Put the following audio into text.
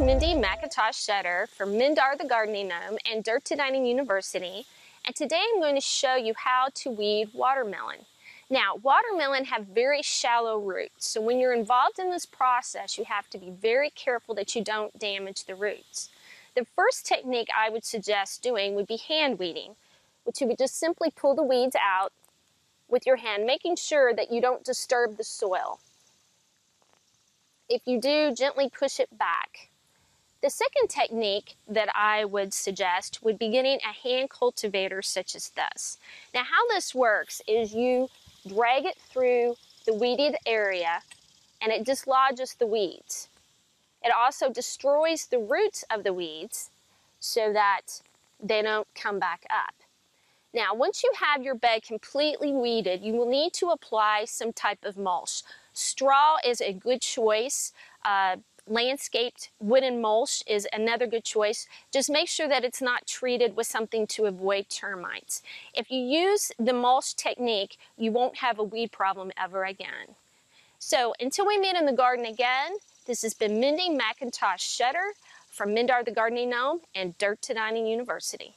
Mindy McIntosh Shutter from Mindar the Gardening Gnome and Dirt to Dining University, and today I'm going to show you how to weed watermelon. Now, watermelon have very shallow roots, so when you're involved in this process, you have to be very careful that you don't damage the roots. The first technique I would suggest doing would be hand weeding, which you would just simply pull the weeds out with your hand, making sure that you don't disturb the soil. If you do, gently push it back. The second technique that I would suggest would be getting a hand cultivator such as this. Now, how this works is you drag it through the weeded area and it dislodges the weeds. It also destroys the roots of the weeds so that they don't come back up. Now, once you have your bed completely weeded, you will need to apply some type of mulch. Straw is a good choice. Landscaped wooden mulch is another good choice. Just make sure that it's not treated with something to avoid termites. If you use the mulch technique, you won't have a weed problem ever again. So until we meet in the garden again, this has been Mindy McIntosh Shutter from Mindar the Gardening Gnome and Dirt to Dining University.